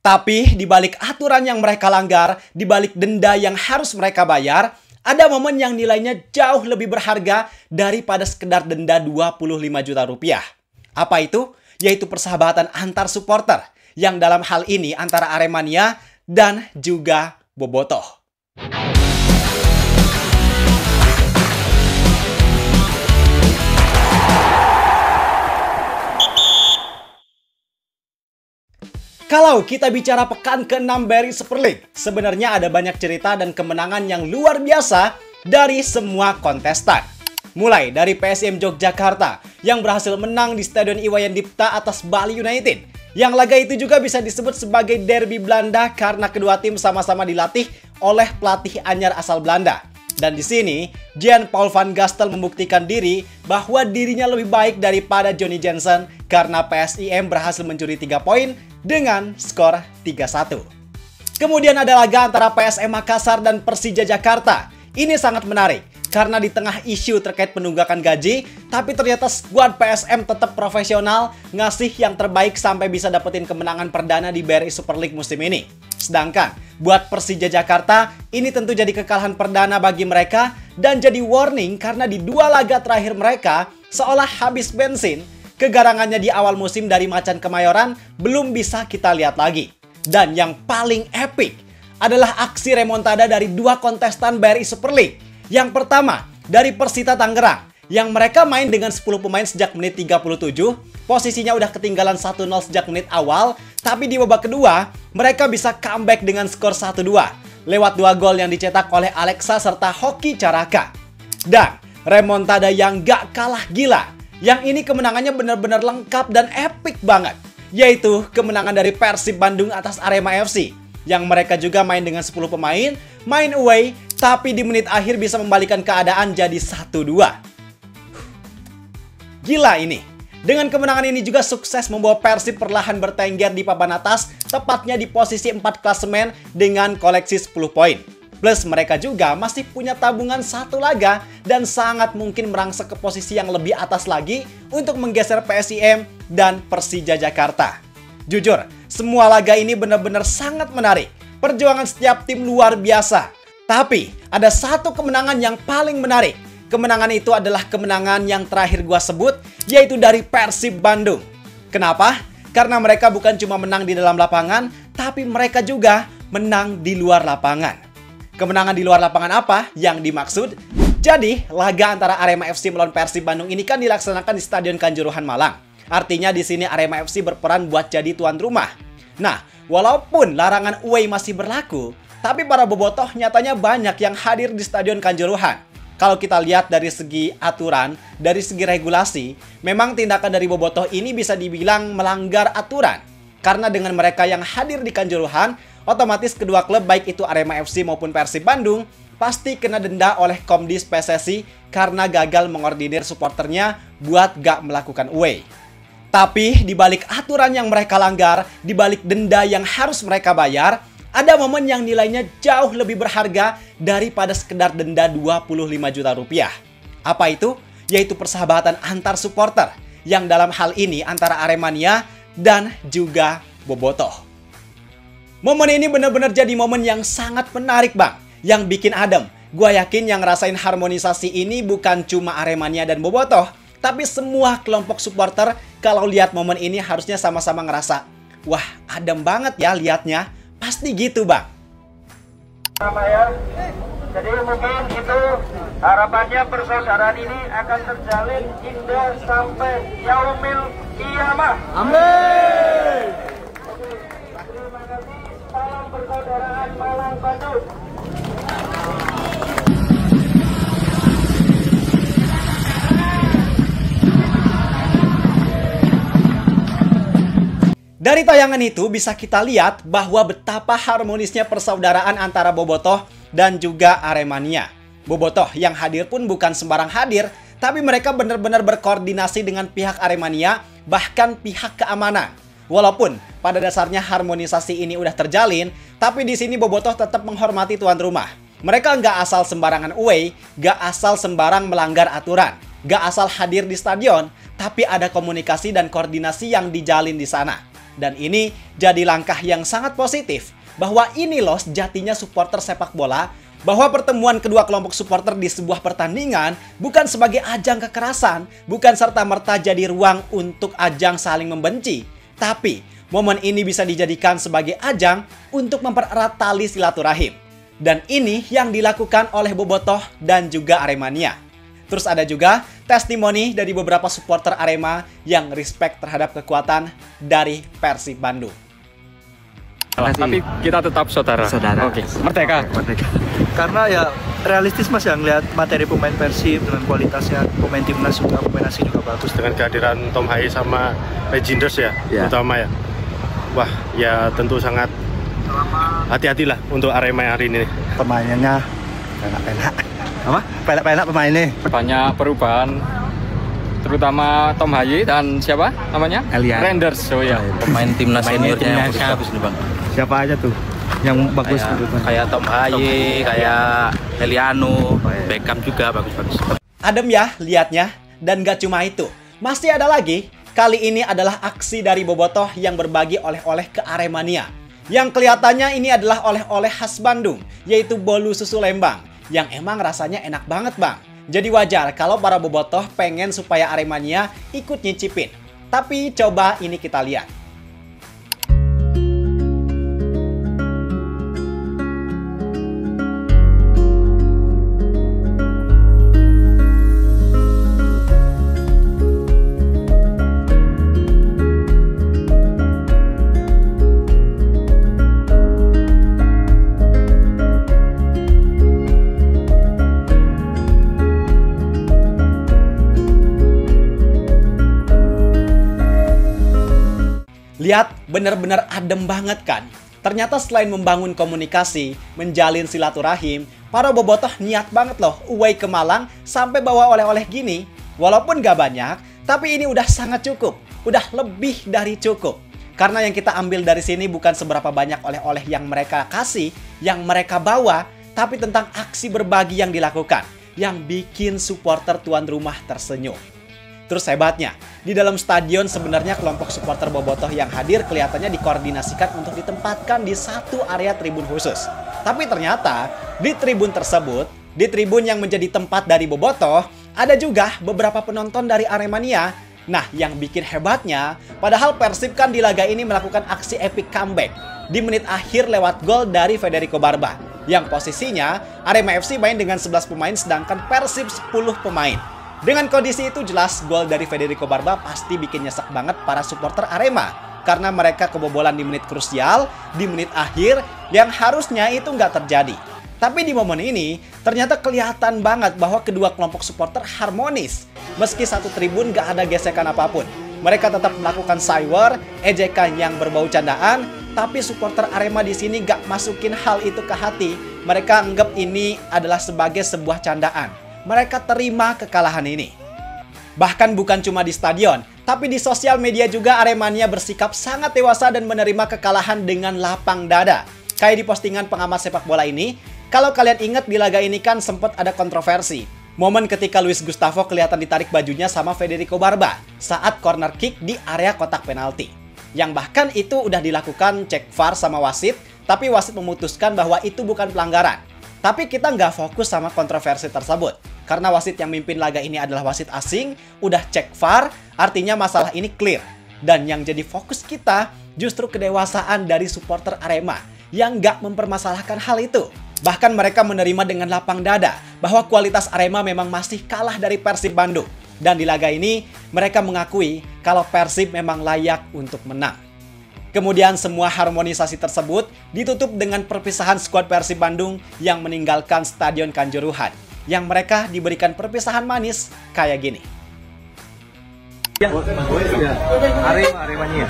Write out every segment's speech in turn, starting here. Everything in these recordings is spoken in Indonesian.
Tapi di balik aturan yang mereka langgar, di balik denda yang harus mereka bayar, ada momen yang nilainya jauh lebih berharga daripada sekedar denda 25 juta rupiah. Apa itu? Yaitu persahabatan antar supporter, yang dalam hal ini antara Aremania dan juga Bobotoh. Kalau kita bicara pekan ke-6 BRI Super League, sebenarnya ada banyak cerita dan kemenangan yang luar biasa dari semua kontestan. Mulai dari PSM Yogyakarta yang berhasil menang di Stadion Iwayan Dipta atas Bali United. Yang laga itu juga bisa disebut sebagai derby Belanda karena kedua tim sama-sama dilatih oleh pelatih anyar asal Belanda. Dan di sini, Jan-Paul van Gastel membuktikan diri bahwa dirinya lebih baik daripada Johnny Jensen karena PSIM berhasil mencuri 3 poin dengan skor 3-1. Kemudian ada laga antara PSM Makassar dan Persija Jakarta. Ini sangat menarik karena di tengah isu terkait penunggakan gaji, tapi ternyata skuad PSM tetap profesional, ngasih yang terbaik sampai bisa dapetin kemenangan perdana di BRI Super League musim ini. Sedangkan buat Persija Jakarta, ini tentu jadi kekalahan perdana bagi mereka dan jadi warning karena di 2 laga terakhir mereka seolah habis bensin. Kegarangannya di awal musim dari Macan Kemayoran belum bisa kita lihat lagi. Dan yang paling epic adalah aksi remontada dari 2 kontestan BRI Super League. Yang pertama dari Persita Tangerang yang mereka main dengan 10 pemain sejak menit 37, posisinya udah ketinggalan 1-0 sejak menit awal, tapi di babak kedua mereka bisa comeback dengan skor 1-2 lewat 2 gol yang dicetak oleh Alexa serta Hoki Caraka. Dan remontada yang gak kalah gila, yang ini kemenangannya benar-benar lengkap dan epic banget, yaitu kemenangan dari Persib Bandung atas Arema FC, yang mereka juga main dengan 10 pemain, main away, tapi di menit akhir bisa membalikan keadaan jadi 1-2. Gila ini. Dengan kemenangan ini juga sukses membawa Persib perlahan bertengger di papan atas, tepatnya di posisi 4 klasemen dengan koleksi 10 poin. Plus mereka juga masih punya tabungan 1 laga dan sangat mungkin merangsek ke posisi yang lebih atas lagi untuk menggeser PSIM dan Persija Jakarta. Jujur, semua laga ini benar-benar sangat menarik. Perjuangan setiap tim luar biasa. Tapi ada satu kemenangan yang paling menarik. Kemenangan itu adalah kemenangan yang terakhir gua sebut, yaitu dari Persib Bandung. Kenapa? Karena mereka bukan cuma menang di dalam lapangan, tapi mereka juga menang di luar lapangan. Kemenangan di luar lapangan apa yang dimaksud? Jadi, laga antara Arema FC melawan Persib Bandung ini kan dilaksanakan di Stadion Kanjuruhan Malang. Artinya di sini Arema FC berperan buat jadi tuan rumah. Nah, walaupun larangan away masih berlaku, tapi para bobotoh nyatanya banyak yang hadir di Stadion Kanjuruhan. Kalau kita lihat dari segi aturan, dari segi regulasi, memang tindakan dari bobotoh ini bisa dibilang melanggar aturan. Karena dengan mereka yang hadir di Kanjuruhan, otomatis kedua klub baik itu Arema FC maupun Persib Bandung pasti kena denda oleh Komdis PSSI karena gagal mengordinir supporternya buat gak melakukan away. Tapi di balik aturan yang mereka langgar, di balik denda yang harus mereka bayar, ada momen yang nilainya jauh lebih berharga daripada sekedar denda 25 juta rupiah. Apa itu? Yaitu persahabatan antar supporter, yang dalam hal ini antara Aremania dan juga Bobotoh. Momen ini benar-benar jadi momen yang sangat menarik bang, yang bikin adem. Gua yakin yang ngerasain harmonisasi ini bukan cuma Aremania dan Bobotoh, tapi semua kelompok supporter kalau lihat momen ini harusnya sama-sama ngerasa, wah adem banget ya liatnya. Pasti gitu bang. Ya. Jadi mungkin itu harapannya persaudaraan ini akan terjalin indah sampai yaumil qiyamah. Amin. Terima kasih. Salam persaudaraan Malang Bandung. Dari tayangan itu bisa kita lihat bahwa betapa harmonisnya persaudaraan antara Bobotoh dan juga Aremania. Bobotoh yang hadir pun bukan sembarang hadir, tapi mereka benar-benar berkoordinasi dengan pihak Aremania, bahkan pihak keamanan. Walaupun pada dasarnya harmonisasi ini udah terjalin, tapi di sini Bobotoh tetap menghormati tuan rumah. Mereka nggak asal sembarangan away, nggak asal sembarang melanggar aturan, nggak asal hadir di stadion, tapi ada komunikasi dan koordinasi yang dijalin di sana. Dan ini jadi langkah yang sangat positif, bahwa ini loh sejatinya supporter sepak bola, bahwa pertemuan kedua kelompok supporter di sebuah pertandingan bukan sebagai ajang kekerasan, bukan serta-merta jadi ruang untuk ajang saling membenci, tapi momen ini bisa dijadikan sebagai ajang untuk mempererat tali silaturahim. Dan ini yang dilakukan oleh Bobotoh dan juga Aremania. Terus ada juga testimoni dari beberapa supporter Arema yang respect terhadap kekuatan dari Persib Bandung. Tapi kita tetap saudara. Oke. Merdeka. Karena ya realistis Mas yang lihat materi pemain Persib dengan kualitasnya, pemain timnas juga, pemain asing juga bagus. Dengan kehadiran Tom Hai sama Legenders ya, utama ya. Wah, ya tentu sangat hati-hatilah untuk Arema hari ini. Pemainnya enak-enak. Apa? Enak-enak pemainnya. Banyak perubahan, terutama Tom Hai dan siapa namanya? Elian. Renders. Oh ya. Pemain timnas seniornya yang bagus nih Bang. Siapa aja tuh yang bagus? Kayak Tom Hai, kayak Eliano, Beckham juga bagus-bagus. Adem ya liatnya, dan gak cuma itu, masih ada lagi. Kali ini adalah aksi dari Bobotoh yang berbagi oleh-oleh ke Aremania. Yang kelihatannya ini adalah oleh-oleh khas Bandung, yaitu bolu susu Lembang, yang emang rasanya enak banget bang. Jadi wajar kalau para Bobotoh pengen supaya Aremania ikut nyicipin. Tapi coba ini kita lihat. Lihat, bener-bener adem banget kan? Ternyata selain membangun komunikasi, menjalin silaturahim, para Bobotoh niat banget loh away ke Malang sampai bawa oleh-oleh gini. Walaupun gak banyak, tapi ini udah sangat cukup. Udah lebih dari cukup. Karena yang kita ambil dari sini bukan seberapa banyak oleh-oleh yang mereka kasih, yang mereka bawa, tapi tentang aksi berbagi yang dilakukan, yang bikin supporter tuan rumah tersenyum. Terus hebatnya, di dalam stadion sebenarnya kelompok supporter Bobotoh yang hadir kelihatannya dikoordinasikan untuk ditempatkan di satu area tribun khusus. Tapi ternyata, di tribun tersebut, di tribun yang menjadi tempat dari Bobotoh, ada juga beberapa penonton dari Aremania. Nah, yang bikin hebatnya, padahal Persib kan di laga ini melakukan aksi epic comeback di menit akhir lewat gol dari Federico Barba, yang posisinya Arema FC main dengan 11 pemain sedangkan Persib 10 pemain. Dengan kondisi itu jelas gol dari Federico Barba pasti bikin nyesek banget para supporter Arema. Karena mereka kebobolan di menit krusial, di menit akhir yang harusnya itu nggak terjadi. Tapi di momen ini ternyata kelihatan banget bahwa kedua kelompok supporter harmonis. Meski satu tribun nggak ada gesekan apapun. Mereka tetap melakukan cyber, ejekan yang berbau candaan, tapi supporter Arema di sini nggak masukin hal itu ke hati. Mereka anggap ini adalah sebagai sebuah candaan. Mereka terima kekalahan ini. Bahkan bukan cuma di stadion, tapi di sosial media juga Aremania bersikap sangat dewasa dan menerima kekalahan dengan lapang dada. Kayak di postingan pengamat sepak bola ini, kalau kalian ingat di laga ini kan sempat ada kontroversi. Momen ketika Luis Gustavo kelihatan ditarik bajunya sama Federico Barba saat corner kick di area kotak penalti. Yang bahkan itu udah dilakukan cek VAR sama wasit, tapi wasit memutuskan bahwa itu bukan pelanggaran. Tapi kita nggak fokus sama kontroversi tersebut. Karena wasit yang mimpin laga ini adalah wasit asing, udah cek VAR, artinya masalah ini clear. Dan yang jadi fokus kita justru kedewasaan dari supporter Arema yang nggak mempermasalahkan hal itu. Bahkan mereka menerima dengan lapang dada bahwa kualitas Arema memang masih kalah dari Persib Bandung. Dan di laga ini mereka mengakui kalau Persib memang layak untuk menang. Kemudian semua harmonisasi tersebut ditutup dengan perpisahan skuad Persib Bandung yang meninggalkan Stadion Kanjuruhan. Yang mereka diberikan perpisahan manis kayak gini. Aremania.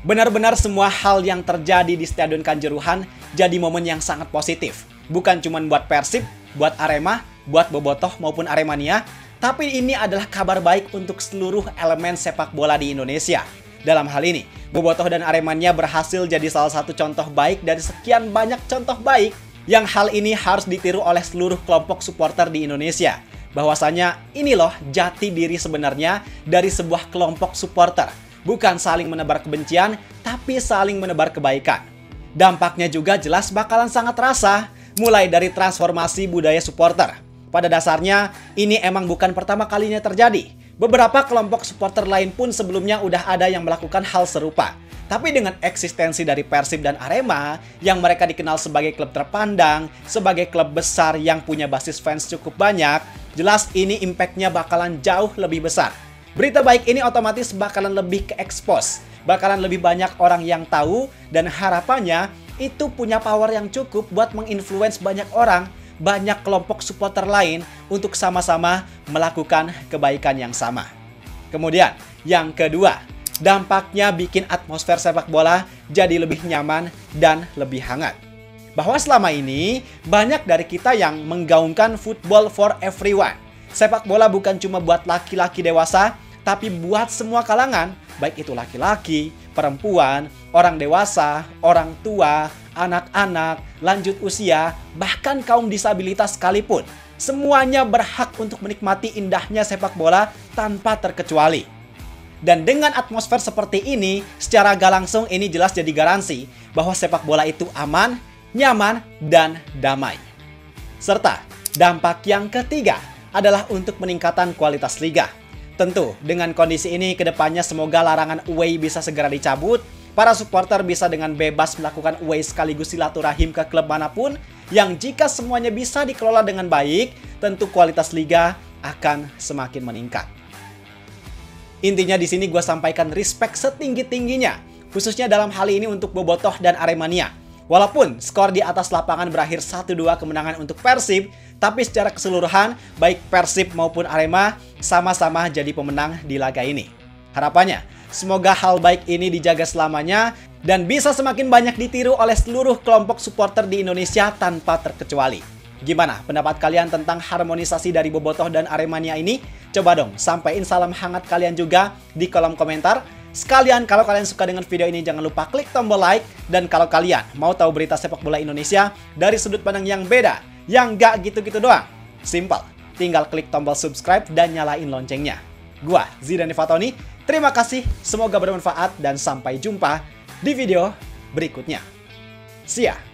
Benar-benar semua hal yang terjadi di Stadion Kanjuruhan jadi momen yang sangat positif. Bukan cuma buat Persib, buat Arema, buat Bobotoh maupun Aremania, tapi ini adalah kabar baik untuk seluruh elemen sepak bola di Indonesia. Dalam hal ini, Bobotoh dan Aremania berhasil jadi salah satu contoh baik dari sekian banyak contoh baik yang hal ini harus ditiru oleh seluruh kelompok supporter di Indonesia. Bahwasanya ini loh jati diri sebenarnya dari sebuah kelompok supporter. Bukan saling menebar kebencian, tapi saling menebar kebaikan. Dampaknya juga jelas bakalan sangat terasa, mulai dari transformasi budaya supporter. Pada dasarnya, ini emang bukan pertama kalinya terjadi. Beberapa kelompok supporter lain pun sebelumnya udah ada yang melakukan hal serupa. Tapi dengan eksistensi dari Persib dan Arema, yang mereka dikenal sebagai klub terpandang, sebagai klub besar yang punya basis fans cukup banyak, jelas ini impact-nya bakalan jauh lebih besar. Berita baik ini otomatis bakalan lebih ke expose, bakalan lebih banyak orang yang tahu, dan harapannya itu punya power yang cukup buat menginfluence banyak orang, banyak kelompok supporter lain untuk sama-sama melakukan kebaikan yang sama. Kemudian, yang kedua, dampaknya bikin atmosfer sepak bola jadi lebih nyaman dan lebih hangat. Bahwa selama ini, banyak dari kita yang menggaungkan football for everyone. Sepak bola bukan cuma buat laki-laki dewasa, tapi buat semua kalangan, baik itu laki-laki, perempuan, orang dewasa, orang tua, anak-anak, lanjut usia, bahkan kaum disabilitas sekalipun. Semuanya berhak untuk menikmati indahnya sepak bola tanpa terkecuali. Dan dengan atmosfer seperti ini, secara gak langsung ini jelas jadi garansi bahwa sepak bola itu aman, nyaman, dan damai. Serta dampak yang ketiga adalah untuk peningkatan kualitas liga. Tentu, dengan kondisi ini kedepannya semoga larangan away bisa segera dicabut, para supporter bisa dengan bebas melakukan away sekaligus silaturahim ke klub manapun, yang jika semuanya bisa dikelola dengan baik, tentu kualitas liga akan semakin meningkat. Intinya di sini gue sampaikan respect setinggi-tingginya, khususnya dalam hal ini untuk Bobotoh dan Aremania. Walaupun skor di atas lapangan berakhir 1-2 kemenangan untuk Persib, tapi secara keseluruhan, baik Persib maupun Arema sama-sama jadi pemenang di laga ini. Harapannya, semoga hal baik ini dijaga selamanya dan bisa semakin banyak ditiru oleh seluruh kelompok supporter di Indonesia tanpa terkecuali. Gimana pendapat kalian tentang harmonisasi dari Bobotoh dan Aremania ini? Coba dong, sampaikan salam hangat kalian juga di kolom komentar. Sekalian, kalau kalian suka dengan video ini, jangan lupa klik tombol like. Dan kalau kalian mau tahu berita sepak bola Indonesia dari sudut pandang yang beda, yang gak gitu-gitu doang, simple, tinggal klik tombol subscribe dan nyalain loncengnya. Gua, Zidane Fatoni, terima kasih, semoga bermanfaat, dan sampai jumpa di video berikutnya. See ya!